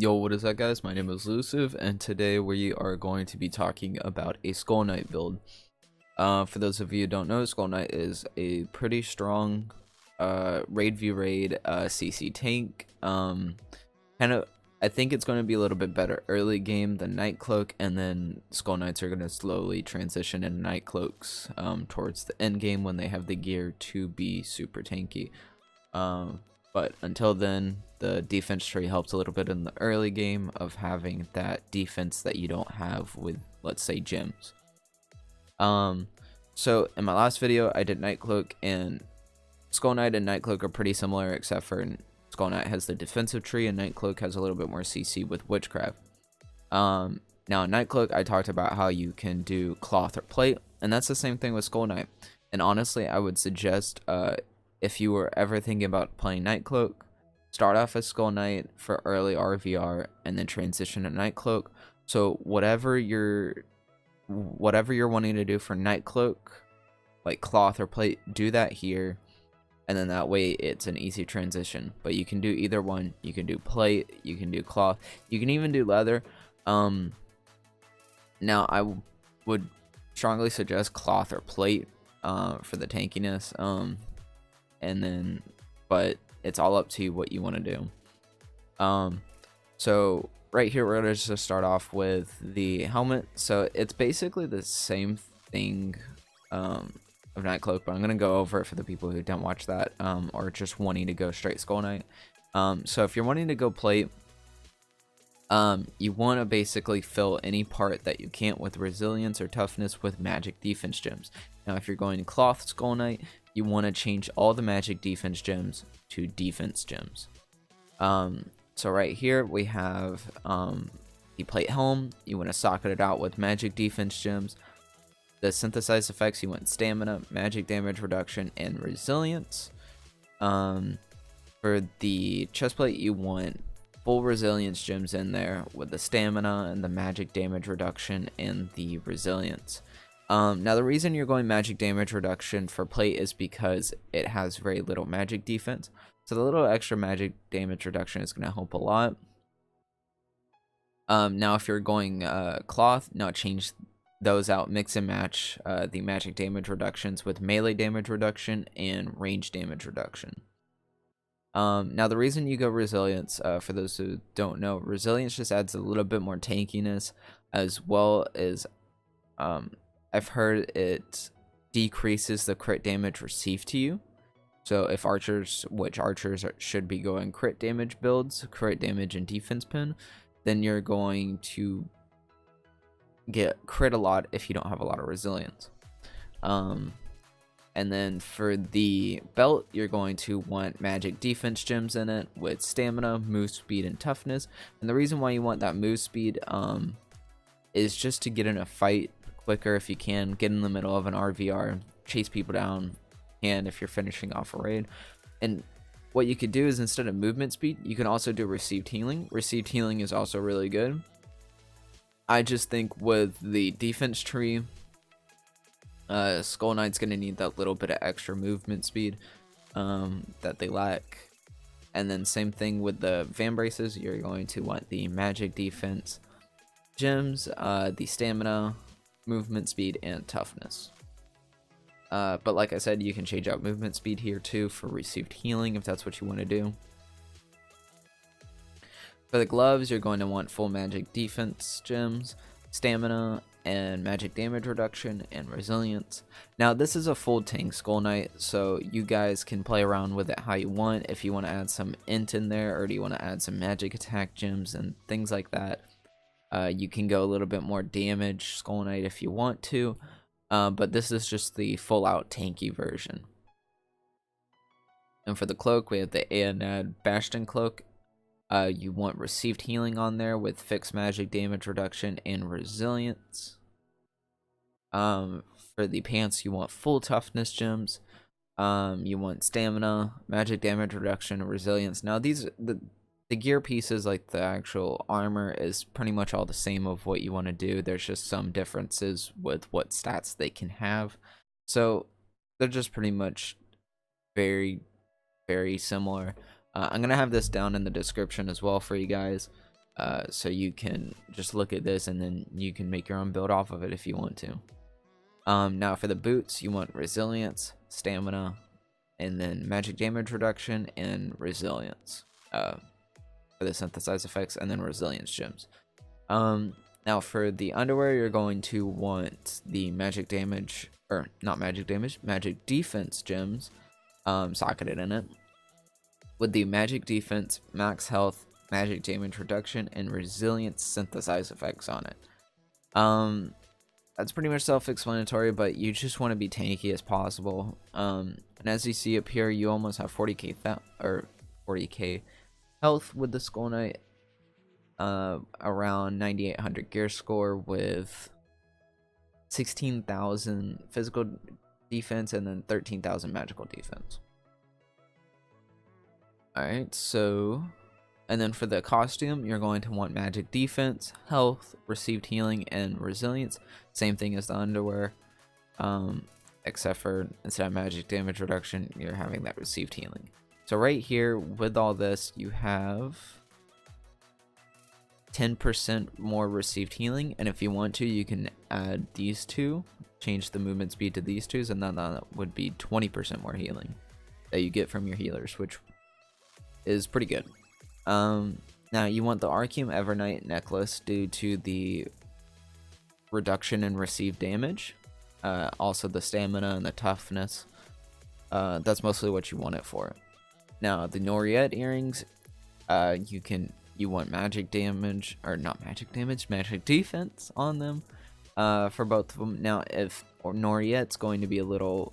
Yo, what is up guys? My name is Illusive, and today we are going to be talking about a Skullknight build. For those of you who don't know, Skullknight is a pretty strong raid v raid CC tank. I think it's going to be a little bit better early game than Nightcloak, and then Skullknights are going to slowly transition into Nightcloaks towards the end game when they have the gear to be super tanky. But until then, the defense tree helps a little bit in the early game of having that defense that you don't have with, let's say, gems. So in my last video, I did Nightcloak, and Skullknight and Nightcloak are pretty similar, except for Skullknight has the defensive tree, and Nightcloak has a little bit more CC with Witchcraft. Now in Nightcloak, I talked about how you can do cloth or plate, and that's the same thing with Skullknight. And honestly, I would suggest, if you were ever thinking about playing Nightcloak, start off as Skullknight for early RVR and then transition to Nightcloak. So whatever you're wanting to do for Nightcloak, like cloth or plate, do that here, and then that way it's an easy transition. But you can do either one. You can do plate, you can do cloth, you can even do leather. Now I would strongly suggest cloth or plate for the tankiness. But it's all up to you what you want to do. So right here, we're going to just start off with the helmet. So it's basically the same thing of Nightcloak, but I'm going to go over it for the people who don't watch that, or just wanting to go straight Skullknight. So if you're wanting to go plate, you want to basically fill any part that you can't with resilience or toughness with magic defense gems. Now if you're going cloth Skullknight, you want to change all the magic defense gems to defense gems. So right here we have the plate helm. You want to socket it out with magic defense gems. The synthesized effects, you want stamina, magic damage reduction, and resilience. For the chestplate, you want full resilience gems in there with the stamina and the magic damage reduction and the resilience. Now the reason you're going magic damage reduction for plate is because it has very little magic defense. So the little extra magic damage reduction is going to help a lot. Now if you're going cloth, now change those out, mix and match the magic damage reductions with melee damage reduction and range damage reduction. Now the reason you go resilience, for those who don't know, resilience just adds a little bit more tankiness, as well as I've heard it decreases the crit damage received to you. So if archers, which archers should be going crit damage builds, crit damage and defense pin, then you're going to get crit a lot if you don't have a lot of resilience. And then for the belt, you're going to want magic defense gems in it with stamina, move speed, and toughness. And the reason why you want that move speed is just to get in a fight quicker if you can, get in the middle of an RVR, chase people down, and if you're finishing off a raid. And what you could do is, instead of movement speed, you can also do received healing. Received healing is also really good. I just think with the defense tree, Skullknight's going to need that little bit of extra movement speed that they lack. And then same thing with the Van Braces, you're going to want the magic defense gems, the stamina, movement speed, and toughness. But like I said, you can change out movement speed here too for received healing if that's what you want to do. For the gloves, you're going to want full magic defense gems, stamina, and magic damage reduction, and resilience. Now this is a full tank Skullknight, so you guys can play around with it how you want. If you want to add some int in there, or do you want to add some magic attack gems and things like that, you can go a little bit more damage Skullknight if you want to, but this is just the full out tanky version. And for the cloak, we have the Aenad Bastion cloak. You want received healing on there with fixed magic damage reduction and resilience. For the pants, you want full toughness gems. You want stamina, magic damage reduction, and resilience. Now the gear pieces, like the actual armor, is pretty much all the same of what you want to do. There's just some differences with what stats they can have. So they're just pretty much very, very similar. I'm going to have this down in the description as well for you guys. So you can just look at this and then you can make your own build off of it if you want to. Now for the boots, you want resilience, stamina, and then magic damage reduction and resilience for the synthesize effects, and then resilience gems. Now for the underwear, you're going to want the magic damage, or not magic damage, magic defense gems socketed in it, with the magic defense, max health, magic damage reduction, and resilience synthesize effects on it. That's pretty much self-explanatory, but you just want to be tanky as possible. And as you see up here, you almost have 40k or 40k health with the Skullknight, around 9800 gear score with 16,000 physical defense and then 13,000 magical defense. Alright, so, and then for the costume, you're going to want magic defense, health, received healing, and resilience. Same thing as the underwear, except for instead of magic damage reduction, you're having that received healing. So right here, with all this, you have 10% more received healing, and if you want to, you can add these two, change the movement speed to these twos, and then that would be 20% more healing that you get from your healers, which is pretty good. Now you want the Arceum Evernight necklace due to the reduction in received damage, also the stamina and the toughness. That's mostly what you want it for. Now the Noriette earrings, you want magic damage, or not magic damage, magic defense on them, for both of them. Now if Noriette's going to be a little,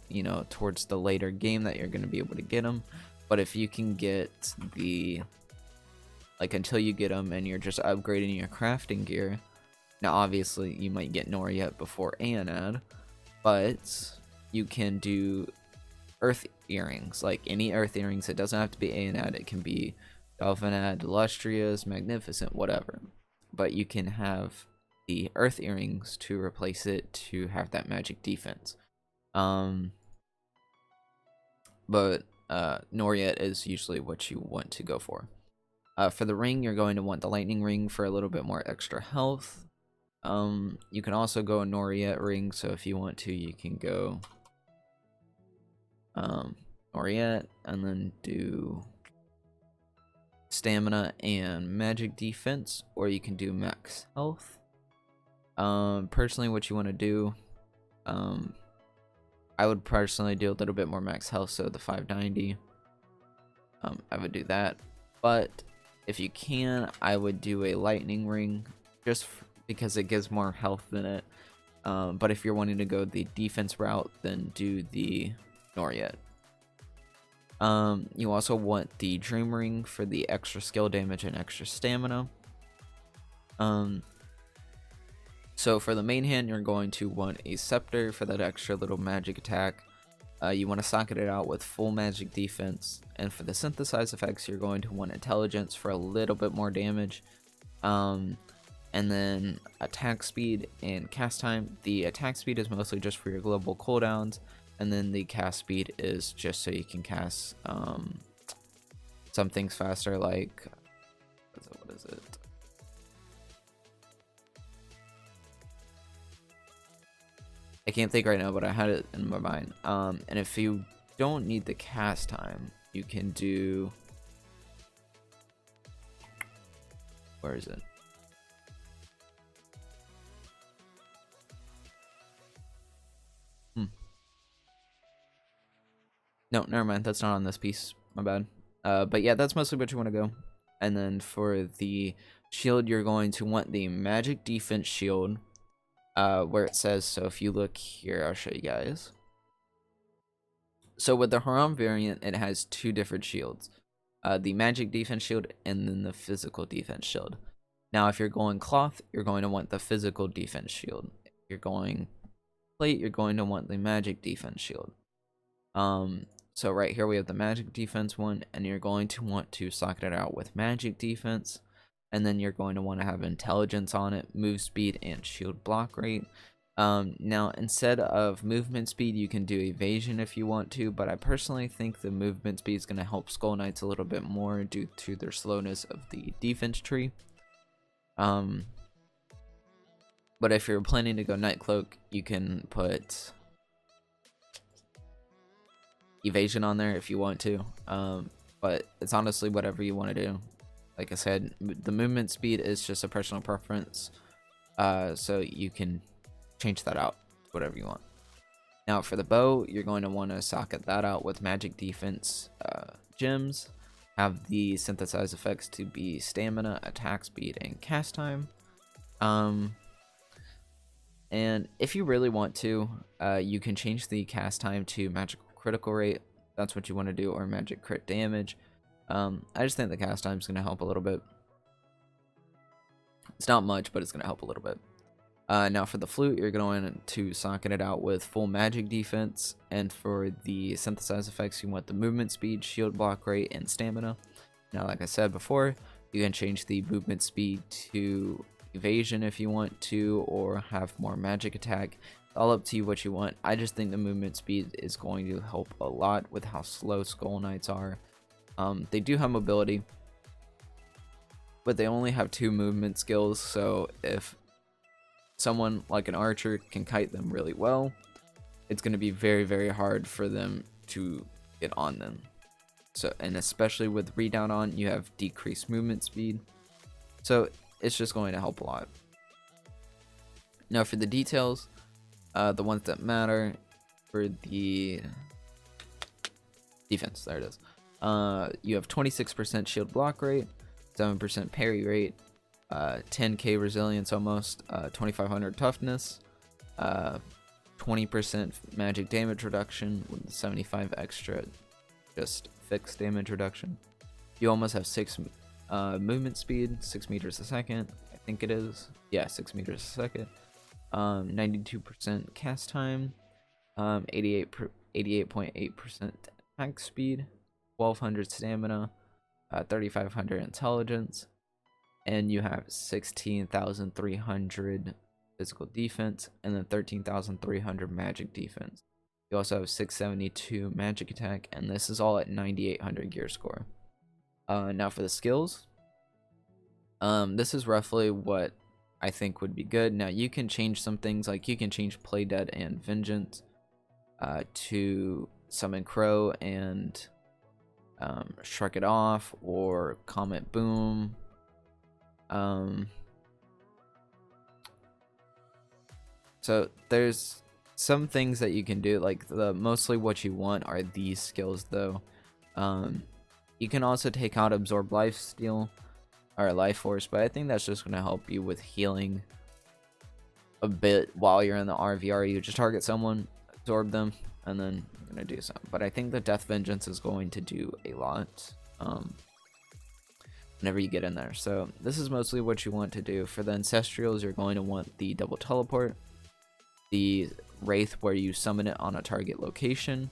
towards the later game that you're going to be able to get them, but if you can get the, until you get them and you're just upgrading your crafting gear, now obviously you might get Noriette before Aeonad, but you can do earth earrings, like any earth earrings. It doesn't have to be Aeonad, it can be Delphinad, Illustrious, Magnificent, whatever, but you can have the earth earrings to replace it to have that magic defense. But Noriette is usually what you want to go for. For the ring, you're going to want the lightning ring for a little bit more extra health. You can also go a Noriette ring, so if you want to, you can go Noriette and then do stamina and magic defense, or you can do max health. Personally, what you want to do, I would personally do a little bit more max health, so the 590. I would do that, but if you can, I would do a lightning ring, just because it gives more health than it. But if you're wanting to go the defense route, then do the Noriette. You also want the dream ring for the extra skill damage and extra stamina. So for the main hand, you're going to want a Sceptre for that extra little magic attack. You want to socket it out with full magic defense, and for the synthesize effects, you're going to want intelligence for a little bit more damage, and then attack speed and cast time. The attack speed is mostly just for your global cooldowns, and then the cast speed is just so you can cast some things faster, like what is it? I can't think right now, but I had it in my mind. And if you don't need the cast time, you can do, where is it? No, never mind. That's not on this piece. My bad. But yeah, that's mostly what you want to go. And then for the shield, you're going to want the magic defense shield, where it says, so if you look here, I'll show you guys. So with the Haram variant, it has two different shields. The magic defense shield and then the physical defense shield. Now, if you're going cloth, you're going to want the physical defense shield. If you're going plate, you're going to want the magic defense shield. So right here we have the magic defense one, and you're going to want to socket it out with magic defense, and then you're going to want to have intelligence on it, move speed, and shield block rate. Now, instead of movement speed, you can do evasion if you want to, but I personally think the movement speed is going to help Skullknights a little bit more due to their slowness of the defense tree. But if you're planning to go Night Cloak, you can put Evasion on there if you want to. But it's honestly whatever you want to do. Like I said, the movement speed is just a personal preference. So you can change that out to whatever you want. Now for the bow, you're going to want to socket that out with magic defense gems. Have the synthesized effects to be stamina, attack speed, and cast time. And if you really want to, you can change the cast time to magical critical rate. That's what you want to do, or magic crit damage. I just think the cast time is going to help a little bit. It's not much, but it's going to help a little bit. Now for the flute, you're going to socket it out with full magic defense, and for the synthesized effects, you want the movement speed, shield block rate, and stamina. Now, like I said before, you can change the movement speed to evasion if you want to, or have more magic attack. All up to you what you want. I just think the movement speed is going to help a lot with how slow Skullknights are. They do have mobility, but they only have 2 movement skills, so if someone like an archer can kite them really well, it's going to be very, very hard for them to get on them. So, and especially with redown on, you have decreased movement speed, so it's just going to help a lot. Now for the details, the ones that matter for the defense, there it is. You have 26% shield block rate, 7% parry rate, 10k resilience almost, 2500 toughness, 20% magic damage reduction with 75 extra just fixed damage reduction. You almost have 6 movement speed, 6 meters a second, I think it is. Yeah, 6 meters a second. 92% cast time, 88.8% attack speed, 1200 stamina, 3500 intelligence, and you have 16,300 physical defense, and then 13,300 magic defense. You also have 672 magic attack, and this is all at 9800 gear score. Now for the skills, this is roughly what I think would be good. Now you can change some things, like you can change Play Dead and Vengeance to Summon Crow and Shrug It Off, or Comet Boom. So there's some things that you can do, like mostly what you want are these skills though. You can also take out Absorb Lifesteal or Life Force, but I think that's just going to help you with healing a bit while you're in the RVR. You just target someone, absorb them, and then you're going to do something. But I think the Death Vengeance is going to do a lot whenever you get in there. So this is mostly what you want to do. For the Ancestrals, you're going to want the Double Teleport, the Wraith where you summon it on a target location,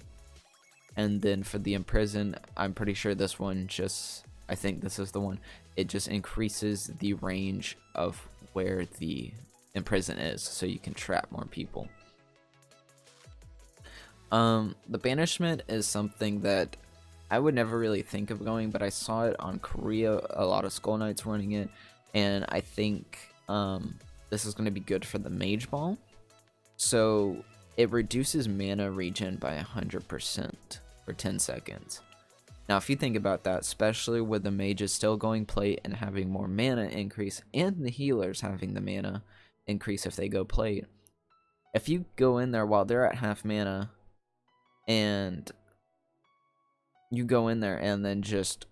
and then for the Imprison, I'm pretty sure this one just, I think this is the one, it just increases the range of where the Imprison is, so you can trap more people. The Banishment is something that I would never really think of going, but I saw it on Korea, a lot of Skullknights running it, and I think this is going to be good for the Mage Ball. So it reduces mana regen by 100% for 10 seconds. Now, if you think about that, especially with the mages still going plate and having more mana increase, and the healers having the mana increase if they go plate, if you go in there while they're at half mana, and you go in there and then just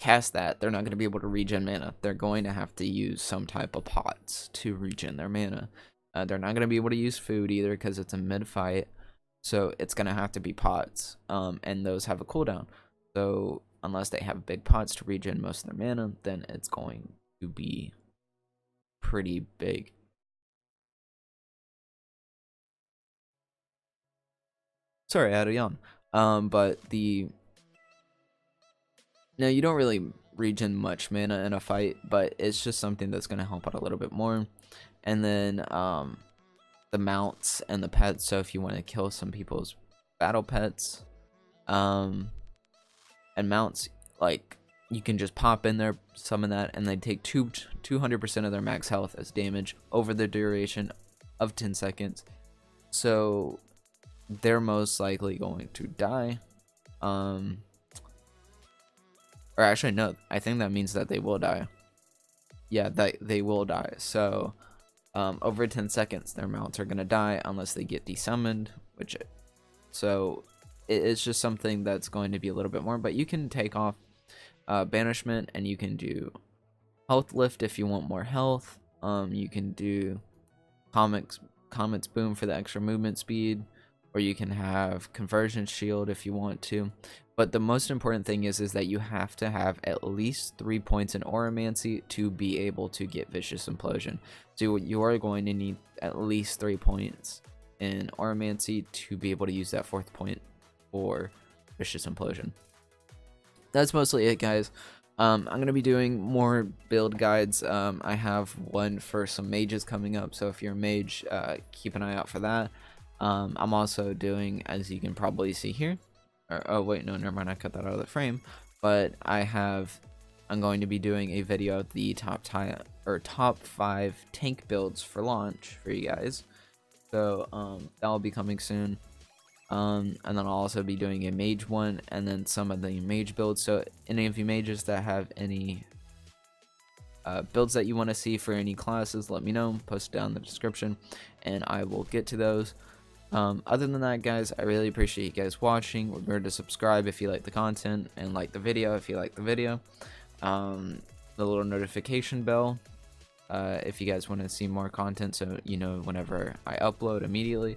cast that, they're not going to be able to regen mana. They're going to have to use some type of pots to regen their mana. They're not going to be able to use food either because it's a mid-fight, so it's going to have to be pots, and those have a cooldown. So unless they have big pots to regen most of their mana, then it's going to be pretty big. Sorry, I had a yawn. But no, you don't really regen much mana in a fight, but it's just something that's going to help out a little bit more. And then the mounts and the pets, so if you want to kill some people's battle pets, and mounts, like you can just pop in there, summon that, and they take 200% of their max health as damage over the duration of 10 seconds. So they're most likely going to die. Or actually, no, I think that means that they will die. Yeah, they will die. So over 10 seconds, their mounts are going to die unless they get desummoned, so it's just something that's going to be a little bit more. But you can take off banishment, and you can do health lift if you want more health. You can do Comet's Boom for the extra movement speed, or you can have Conversion Shield if you want to. But the most important thing is that you have to have at least 3 points in Auramancy to be able to get Vicious Implosion. So you are going to need at least 3 points in Auramancy to be able to use that 4th point for Vicious Implosion. That's mostly it, guys. I'm going to be doing more build guides. I have one for some mages coming up, so if you're a mage, keep an eye out for that. I'm also doing, as you can probably see here, oh wait, no, never mind, I cut that out of the frame. But I'm going to be doing a video of the top 5 tank builds for launch for you guys. So that will be coming soon. And then I'll also be doing a mage one, and then some of the mage builds. So any of you mages that have any builds that you want to see for any classes, let me know, post down in the description, and I will get to those. Other than that, guys, I really appreciate you guys watching. Remember to subscribe if you like the content, and like the video if you like the video. The little notification bell if you guys want to see more content, so you know whenever I upload immediately.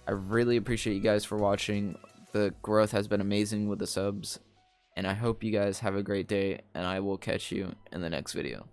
I really appreciate you guys for watching. The growth has been amazing with the subs, and I hope you guys have a great day, and I will catch you in the next video.